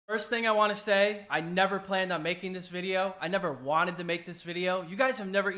First thing I want to say, I never planned on making this video. I never wanted to make this video. You guys have never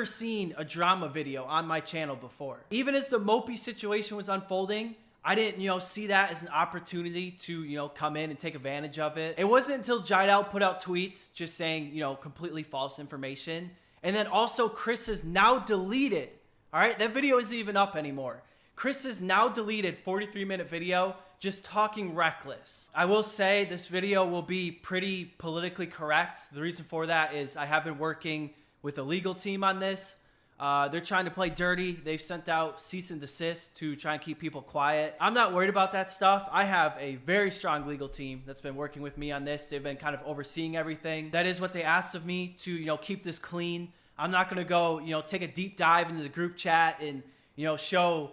seen a drama video on my channel before. Even as the Mopey situation was unfolding, I didn't, see that as an opportunity to, come in and take advantage of it. It wasn't until Jidal put out tweets just saying, completely false information. And then also Chris has now deleted, all right? That video isn't even up anymore. Chris has now deleted 43-minute video just talking reckless. I will say this video will be pretty politically correct. The reason for that is I have been working with a legal team on this. They're trying to play dirty. They've sent out cease and desist to try and keep people quiet. I'm not worried about that stuff. I have a very strong legal team that's been working with me on this. They've been kind of overseeing everything. That is what they asked of me to, keep this clean. I'm not going to go, take a deep dive into the group chat and, show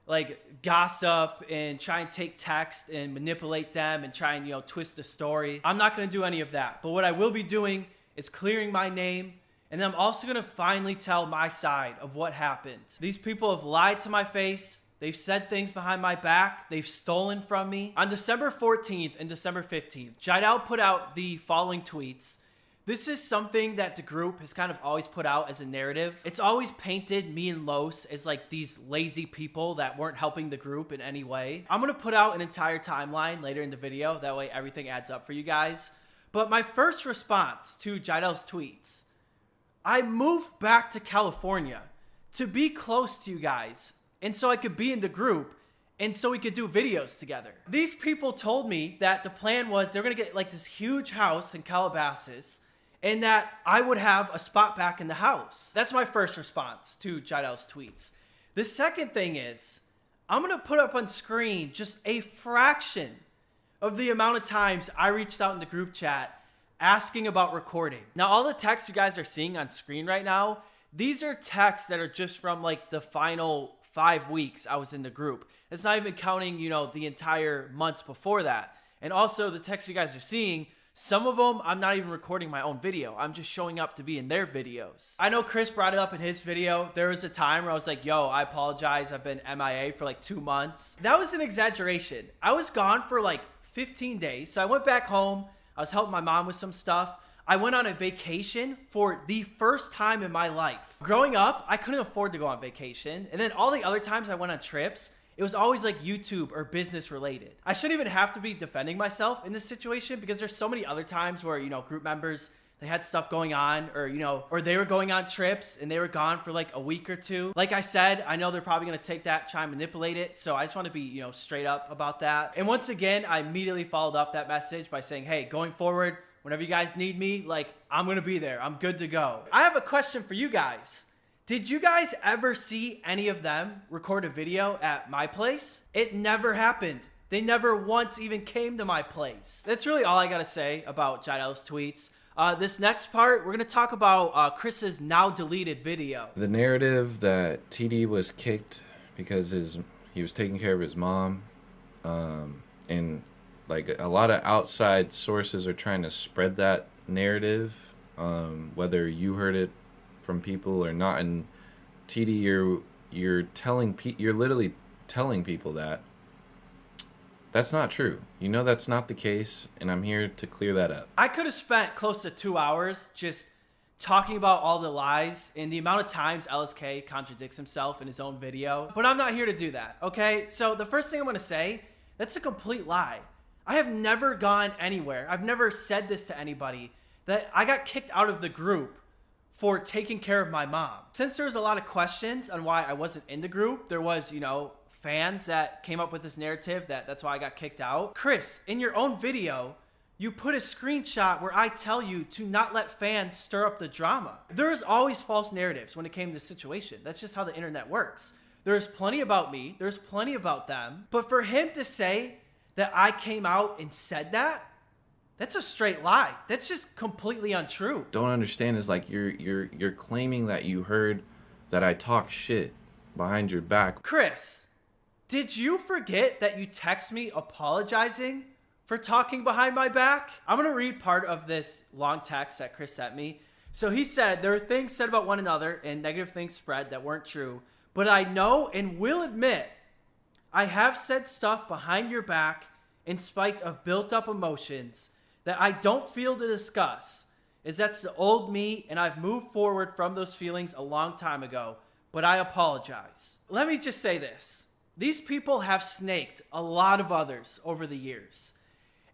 like gossip and try and take text and manipulate them and try and, twist the story. I'm not going to do any of that. But what I will be doing is clearing my name. And then I'm also going to finally tell my side of what happened. These people have lied to my face. They've said things behind my back. They've stolen from me. On December 14th and December 15th, Jidal put out the following tweets. This is something that the group has kind of always put out as a narrative. It's always painted me and Los as like these lazy people that weren't helping the group in any way. I'm going to put out an entire timeline later in the video. That way everything adds up for you guys. But my first response to Jidal's tweets, I moved back to California to be close to you guys and so I could be in the group and so we could do videos together. These people told me that the plan was they're going to get like this huge house in Calabasas and that I would have a spot back in the house. That's my first response to Jidal's tweets. The second thing is I'm going to put up on screen just a fraction of the amount of times I reached out in the group chat asking about recording. Now, all the texts you guys are seeing on screen right now, these are texts that are just from like the final 5 weeks I was in the group. It's not even counting, the entire months before that. And also the texts you guys are seeing, some of them I'm not even recording my own video. I'm just showing up to be in their videos. I know Chris brought it up in his video. There was a time where I was like, yo, I apologize. I've been MIA for like 2 months. That was an exaggeration. I was gone for like 15 days. So I went back home. I was helping my mom with some stuff. I went on a vacation for the first time in my life. Growing up, I couldn't afford to go on vacation. And then all the other times I went on trips, it was always like YouTube or business related. I shouldn't even have to be defending myself in this situation because there's so many other times where, group members, they had stuff going on or they were going on trips and they were gone for like a week or two. Like I said, I know they're probably going to take that, try and manipulate it. So I just want to be, straight up about that. And once again, I immediately followed up that message by saying, hey, going forward, whenever you guys need me, I'm going to be there. I'm good to go. I have a question for you guys. Did you guys ever see any of them record a video at my place? It never happened. They never once even came to my place. That's really all I got to say about Jidal's tweets. This next part, we're going to talk about Chris's now deleted video. The narrative that TD was kicked because he was taking care of his mom, and like a lot of outside sources are trying to spread that narrative, whether you heard it from people or not. And TD, you're literally telling people that. That's not true. That's not the case, and I'm here to clear that up. I could have spent close to 2 hours just talking about all the lies and the amount of times LSK contradicts himself in his own video, but I'm not here to do that, okay? So the first thing I'm going to say, that's a complete lie. I have never gone anywhere. I've never said this to anybody, that I got kicked out of the group for taking care of my mom. Since there was a lot of questions on why I wasn't in the group, there was, fans that came up with this narrative that's why I got kicked out. Chris, in your own video, you put a screenshot where I tell you to not let fans stir up the drama. There's always false narratives when it came to this situation. That's just how the internet works. There's plenty about me. There's plenty about them. But for him to say that I came out and said that, that's a straight lie. That's just completely untrue. Don't understand is like you're claiming that you heard that I talk shit behind your back. Chris, did you forget that you text me apologizing for talking behind my back? I'm going to read part of this long text that Chris sent me. So he said, there are things said about one another and negative things spread that weren't true, but I know and will admit I have said stuff behind your back in spite of built up emotions that I don't feel to discuss, is that's the old me, and I've moved forward from those feelings a long time ago, but I apologize. Let me just say this. These people have snaked a lot of others over the years.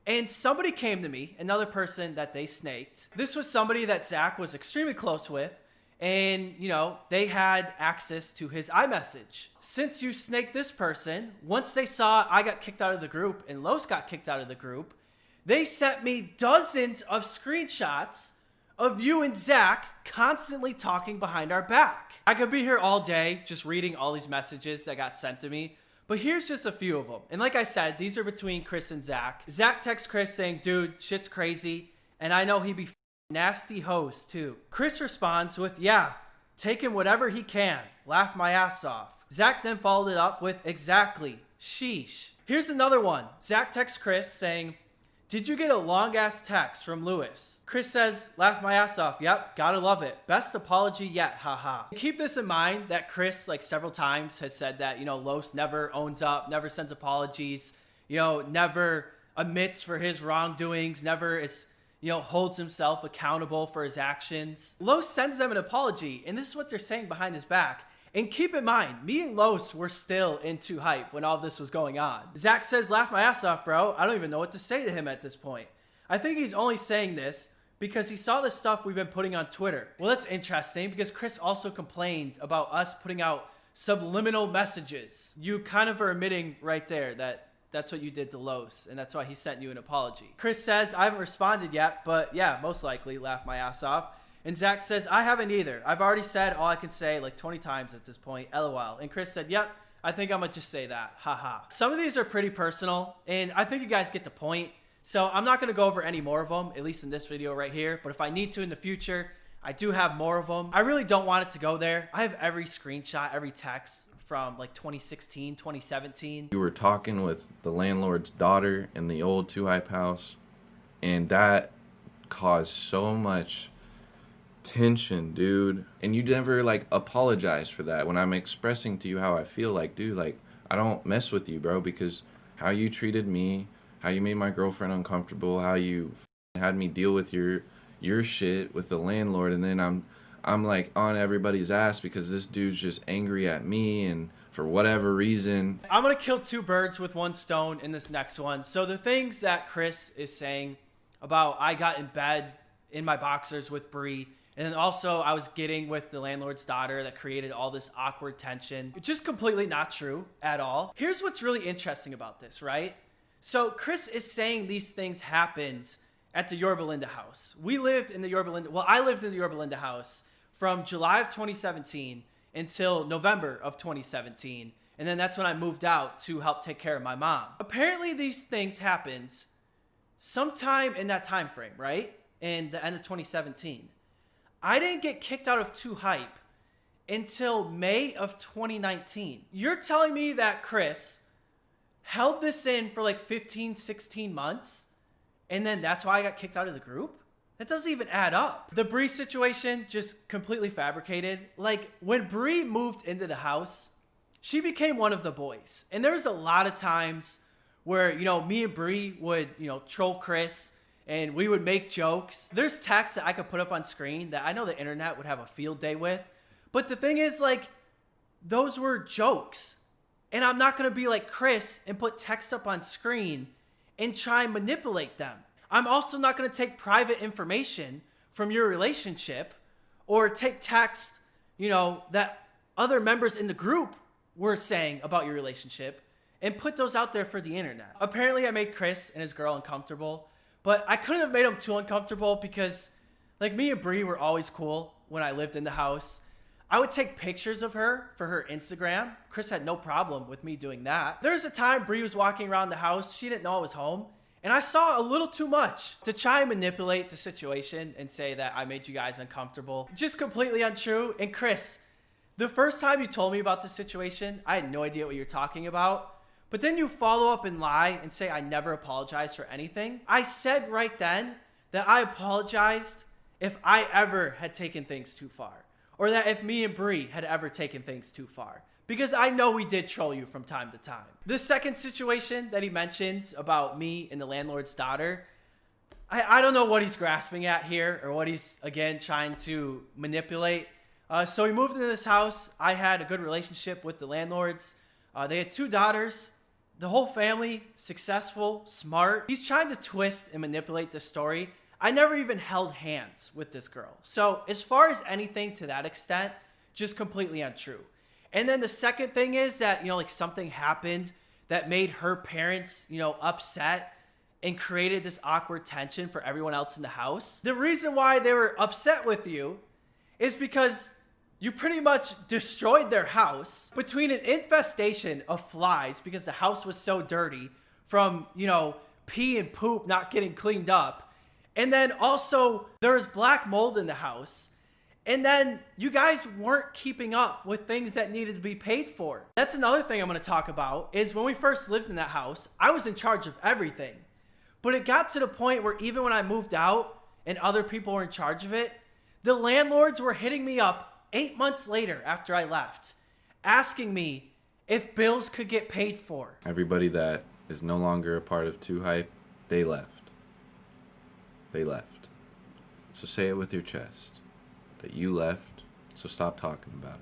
And somebody came to me, another person that they snaked. This was somebody that Zach was extremely close with, and, you know, they had access to his iMessage. Since you snaked this person, once they saw I got kicked out of the group and Los got kicked out of the group, they sent me dozens of screenshots of you and Zach constantly talking behind our back. I could be here all day just reading all these messages that got sent to me, but here's just a few of them. And like I said, these are between Chris and Zach. Zach texts Chris saying, dude, shit's crazy, and I know he be nasty hoes too. Chris responds with, yeah, taking whatever he can, laugh my ass off. Zach then followed it up with, exactly, sheesh. Here's another one. Zach texts Chris saying, did you get a long ass text from Lewis? Chris says, laugh my ass off. Yep, gotta love it. Best apology yet, haha. Keep this in mind that Chris, like several times, has said that, you know, Los never owns up, never sends apologies, you know, never admits for his wrongdoings, never is, you know, holds himself accountable for his actions. Los sends them an apology, and this is what they're saying behind his back. And keep in mind, me and Los were still into hype when all this was going on. Zach says, laugh my ass off, bro. I don't even know what to say to him at this point. I think he's only saying this because he saw the stuff we've been putting on Twitter. Well, that's interesting because Chris also complained about us putting out subliminal messages. You kind of are admitting right there that that's what you did to Los, and that's why he sent you an apology. Chris says, I haven't responded yet, but yeah, most likely laugh my ass off. And Zach says, I haven't either. I've already said all I can say like 20 times at this point, LOL. And Chris said, yep, I think I'm gonna just say that, haha. Some of these are pretty personal, and I think you guys get the point. So I'm not gonna go over any more of them, at least in this video right here. But if I need to in the future, I do have more of them. I really don't want it to go there. I have every screenshot, every text from like 2016, 2017. You were talking with the landlord's daughter in the old 2-Hype house, and that caused so much tension, dude. And you never like apologize for that when I'm expressing to you how I feel. Like, dude, like, I don't mess with you, bro, because how you treated me, how you made my girlfriend uncomfortable, how you had me deal with your shit with the landlord, and then I'm like on everybody's ass because this dude's just angry at me and for whatever reason. I'm gonna kill two birds with one stone in this next one. So the things that Chris is saying about I got in bed in my boxers with Bree, and then also I was getting with the landlord's daughter that created all this awkward tension. Just completely not true at all. Here's what's really interesting about this, right? So Chris is saying these things happened at the Yorba Linda house. We lived in the Yorba Linda, well, I lived in the Yorba Linda house from July of 2017 until November of 2017. And then that's when I moved out to help take care of my mom. Apparently these things happened sometime in that time frame, right? In the end of 2017. I didn't get kicked out of 2-Hype until May of 2019. You're telling me that Chris held this in for like 15, 16 months, and then that's why I got kicked out of the group? That doesn't even add up. The Bree situation, just completely fabricated. Like, when Bree moved into the house, she became one of the boys. And there was a lot of times where, you know, me and Bree would, you know, troll Chris, and we would make jokes. There's text that I could put up on screen that I know the internet would have a field day with. But the thing is, like, those were jokes. And I'm not gonna be like Chris and put text up on screen and try and manipulate them. I'm also not gonna take private information from your relationship or take text, you know, that other members in the group were saying about your relationship and put those out there for the internet. Apparently I made Chris and his girl uncomfortable, but I couldn't have made them too uncomfortable because, like, me and Bree were always cool when I lived in the house. I would take pictures of her for her Instagram. Chris had no problem with me doing that. There was a time Bree was walking around the house. She didn't know I was home. And I saw a little too much to try and manipulate the situation and say that I made you guys uncomfortable. Just completely untrue. And Chris, the first time you told me about this situation, I had no idea what you're talking about. But then you follow up and lie and say I never apologized for anything. I said right then that I apologized if I ever had taken things too far. Or that if me and Bree had ever taken things too far. because I know we did troll you from time to time. The second situation that he mentions about me and the landlord's daughter, I don't know what he's grasping at here or what he's, again, trying to manipulate. So we moved into this house. I had a good relationship with the landlords. They had 2 daughters. The whole family, successful, smart. He's trying to twist and manipulate the story. I never even held hands with this girl. So as far as anything to that extent, just completely untrue. And then the second thing is that, you know, like something happened that made her parents, you know, upset and created this awkward tension for everyone else in the house. The reason why they were upset with you is because you pretty much destroyed their house between an infestation of flies because the house was so dirty from, you know, pee and poop not getting cleaned up. And then also there's black mold in the house. And then you guys weren't keeping up with things that needed to be paid for. That's another thing I'm going to talk about is when we first lived in that house, I was in charge of everything. But it got to the point where even when I moved out and other people were in charge of it, the landlords were hitting me up 8 months later after I left, asking me if bills could get paid for. Everybody that is no longer a part of Too Hype, they left. They left. So say it with your chest that you left, so stop talking about